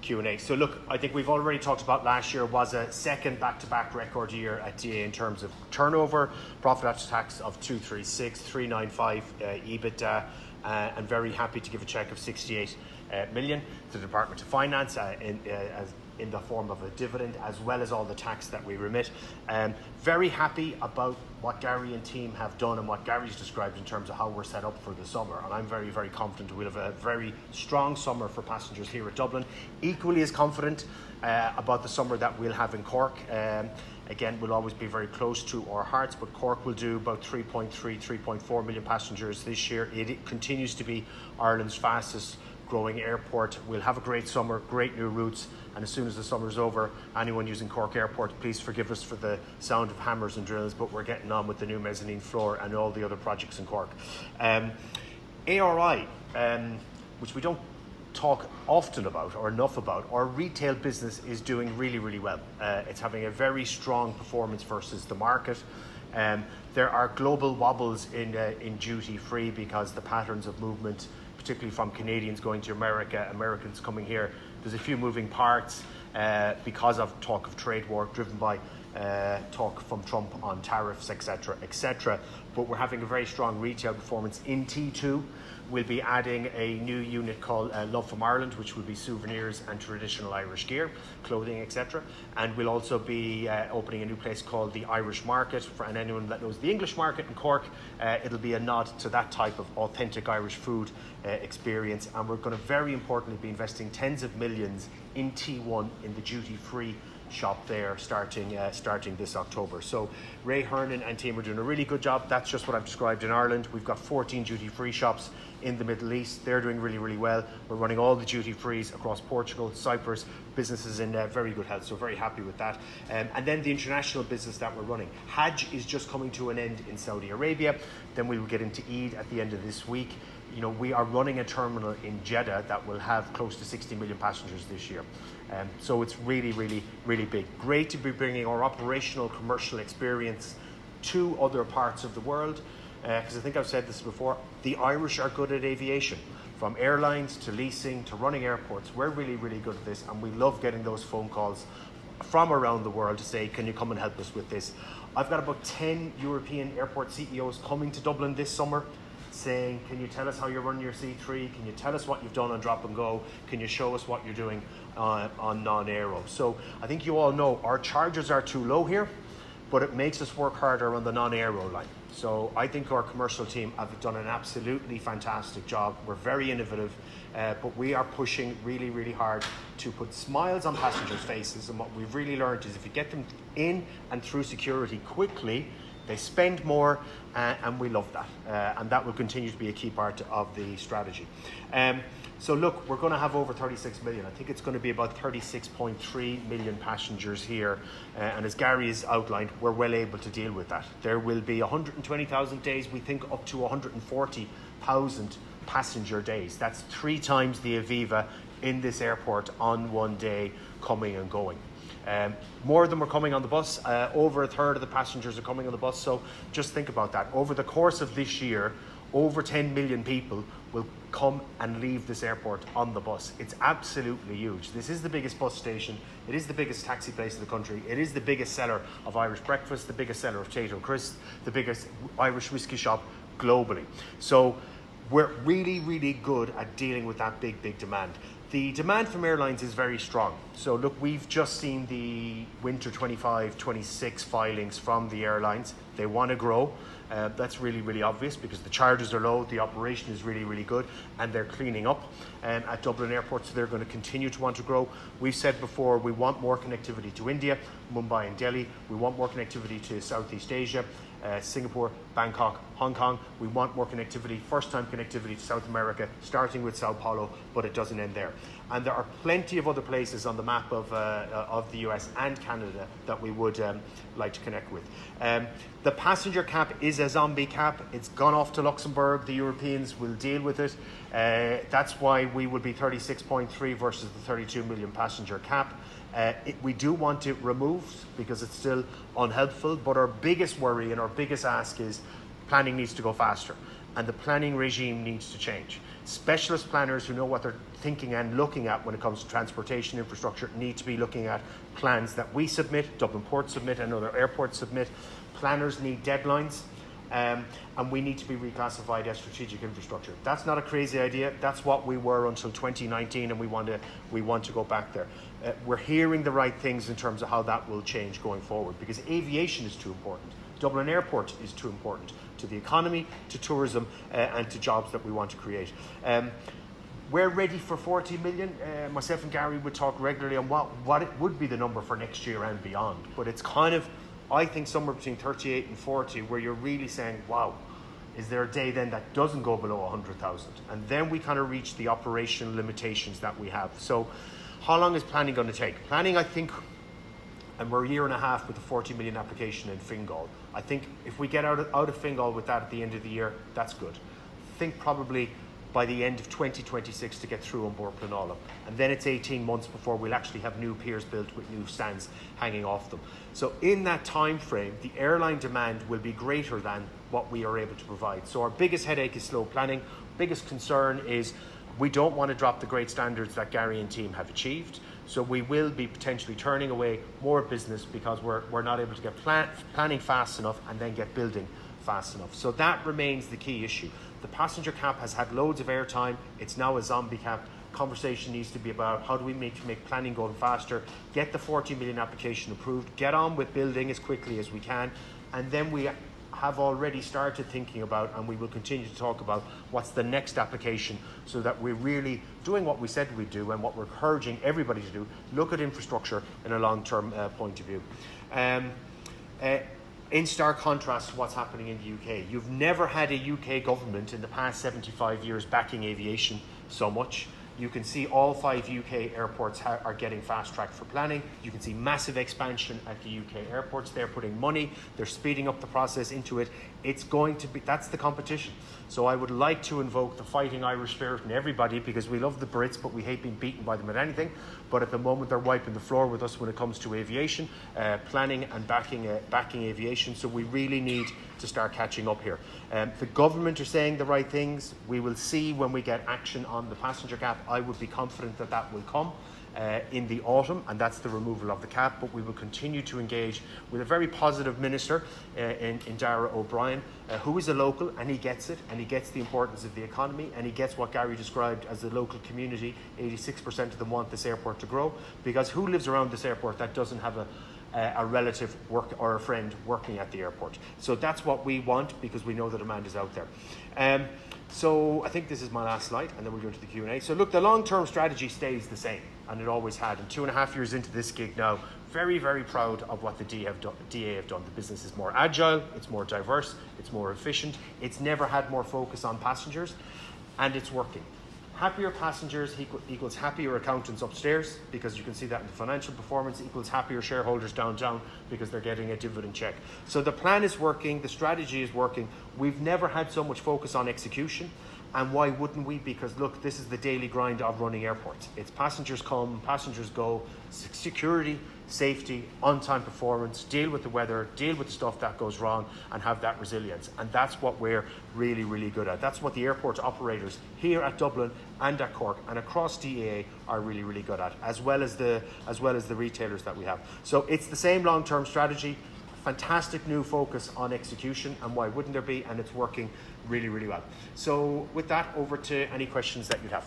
Q&A. So look, I think we've already talked about last year was a second back-to-back record year at DA in terms of turnover, profit after tax of 236, 395 EBITDA, and very happy to give a cheque of 68 million to the Department of Finance in the form of a dividend, as well as all the tax that we remit. Very happy about what Gary and team have done and what Gary's described in terms of how we're set up for the summer. And I'm very, very confident we'll have a very strong summer for passengers here at Dublin. Equally as confident about the summer that we'll have in Cork. Again, we'll always be very close to our hearts, but Cork will do about 3.4 million passengers this year. It continues to be Ireland's fastest growing airport. We'll have a great summer, great new routes, and as soon as the summer's over, anyone using Cork Airport, please forgive us for the sound of hammers and drills, but we're getting on with the new mezzanine floor and all the other projects in Cork. ARI, which we don't talk often about or enough about, our retail business is doing really, really well. It's having a very strong performance versus the market. There are global wobbles in duty free because the patterns of movement, particularly from Canadians going to America, Americans coming here, there's a few moving parts because of talk of trade war driven by talk from Trump on tariffs, etc., etc. But we're having a very strong retail performance in T2. We'll be adding a new unit called Love from Ireland, which will be souvenirs and traditional Irish gear, clothing, etc. And we'll also be opening a new place called the Irish Market. And anyone that knows the English market in Cork, it'll be a nod to that type of authentic Irish food experience. And we're going to very importantly be investing tens of millions in T1 in the duty-free shop there starting this October. So Ray Hernan and team are doing a really good job. That's just what I've described in Ireland. We've got 14 duty-free shops in the Middle East. They're doing really, really well. We're running all the duty-frees across Portugal, Cyprus, businesses in very good health, so very happy with that. And then the international business that we're running. Hajj is just coming to an end in Saudi Arabia. Then we will get into Eid at the end of this week. You know, we are running a terminal in Jeddah that will have close to 60 million passengers this year. So it's really, really, really big. Great to be bringing our operational commercial experience to other parts of the world. Because I think I've said this before, the Irish are good at aviation. From airlines to leasing to running airports, we're really, really good at this, and we love getting those phone calls from around the world to say, can you come and help us with this? I've got about 10 European airport CEOs coming to Dublin this summer saying, can you tell us how you're running your C3? Can you tell us what you've done on drop and go? Can you show us what you're doing on non-aero? So I think you all know our charges are too low here, but it makes us work harder on the non-aero line. So I think our commercial team have done an absolutely fantastic job. We're very innovative, but we are pushing really, really hard to put smiles on passengers' faces. And what we've really learned is if you get them in and through security quickly, they spend more, and we love that. And that will continue to be a key part of the strategy. So look, we're going to have over 36 million. I think it's going to be about 36.3 million passengers here. And as Gary has outlined, we're well able to deal with that. There will be 120,000 days, we think up to 140,000 passenger days. That's 3 times the Aviva in this airport on one day coming and going. More of them are coming on the bus. Over a third of the passengers are coming on the bus. So just think about that. Over the course of this year, over 10 million people will come and leave this airport on the bus. It's absolutely huge. This is the biggest bus station. It is the biggest taxi place in the country. It is the biggest seller of Irish breakfast, the biggest seller of Tato Crisp, the biggest Irish whiskey shop globally. So we're really, really good at dealing with that big, big demand. The demand from airlines is very strong. So look, we've just seen the winter 25-26 filings from the airlines. They want to grow. That's really, really obvious because the charges are low, the operation is really, really good, and they're cleaning up at Dublin Airport, so they're going to continue to want to grow. We've said before, we want more connectivity to India, Mumbai and Delhi. We want more connectivity to Southeast Asia, Singapore, Bangkok, Hong Kong. We want more connectivity, first-time connectivity to South America, starting with Sao Paulo, but it doesn't end there. And there are plenty of other places on the map of the US and Canada that we would like to connect with. The passenger cap is a zombie cap. It's gone off to Luxembourg. The Europeans will deal with it. That's why we would be 36.3 versus the 32 million passenger cap. We do want it removed because it's still unhelpful, but our biggest worry and our biggest ask is planning needs to go faster and the planning regime needs to change. Specialist planners who know what they're thinking and looking at when it comes to transportation infrastructure need to be looking at plans that we submit, Dublin Port submit, and other airports submit. Planners need deadlines, and we need to be reclassified as strategic infrastructure. That's not a crazy idea. That's what we were until 2019, and we want to go back there. We're hearing the right things in terms of how that will change going forward, because aviation is too important. Dublin Airport is too important to the economy, to tourism, and to jobs that we want to create. We're ready for 40 million. Myself and Gary would talk regularly on what it would be the number for next year and beyond. But it's kind of, I think, somewhere between 38 and 40, where you're really saying, wow, is there a day then that doesn't go below 100,000? And then we kind of reach the operational limitations that we have. So how long is planning going to take? Planning, I think, and we're a year and a half with the 40 million application in Fingal. I think if we get out of Fingal with that at the end of the year, that's good. I think probably by the end of 2026 to get through on board Planala. And then it's 18 months before we'll actually have new piers built with new stands hanging off them. So in that time frame, the airline demand will be greater than what we are able to provide. So our biggest headache is slow planning. Biggest concern is we don't want to drop the great standards that Gary and team have achieved. So we will be potentially turning away more business because we're not able to get planning fast enough and then get building fast enough. So that remains the key issue. The passenger cap has had loads of airtime. It's now a zombie cap. Conversation needs to be about how do we make planning go faster, get the 40 million application approved, get on with building as quickly as we can, and then we have already started thinking about, and we will continue to talk about, what's the next application, so that we're really doing what we said we'd do and what we're encouraging everybody to do, look at infrastructure in a long-term point of view. In stark contrast to what's happening in the UK. You've never had a UK government in the past 75 years backing aviation so much. You can see all 5 UK airports are getting fast-tracked for planning. You can see massive expansion at the UK airports. They're putting money, they're speeding up the process into it. It's going to be, that's the competition. So I would like to invoke the fighting Irish spirit in everybody, because we love the Brits, but we hate being beaten by them at anything. But at the moment, they're wiping the floor with us when it comes to aviation, planning and backing aviation. So we really need to start catching up here. The government are saying the right things. We will see when we get action on the passenger cap. I would be confident that that will come in the autumn, and that's the removal of the cap. But we will continue to engage with a very positive minister in Dara O'Brien, who is a local, and he gets it, and he gets the importance of the economy, and he gets what Gary described as the local community. 86% of them want this airport to grow, because who lives around this airport that doesn't have a relative work or a friend working at the airport? So that's what we want, because we know the demand is out there. So I think this is my last slide, and then we'll go into the Q&A. So look, the long-term strategy stays the same, and it always had. And 2.5 years into this gig now, very, very proud of what the DA have done. The business is more agile, it's more diverse, it's more efficient. It's never had more focus on passengers, and it's working. Happier passengers equals happier accountants upstairs, because you can see that in the financial performance, equals happier shareholders downtown because they're getting a dividend check. So the plan is working, the strategy is working. We've never had so much focus on execution, and why wouldn't we? Because look, this is the daily grind of running airports. It's passengers come, passengers go, security, safety, on-time performance, deal with the weather, deal with the stuff that goes wrong, and have that resilience. And that's what we're really, really good at. That's what the airport operators here at Dublin and at Cork and across DAA are really, really good at, as well as the retailers that we have. So it's the same long-term strategy, fantastic new focus on execution, and why wouldn't there be? And it's working really, really well. So with that, over to any questions that you'd have.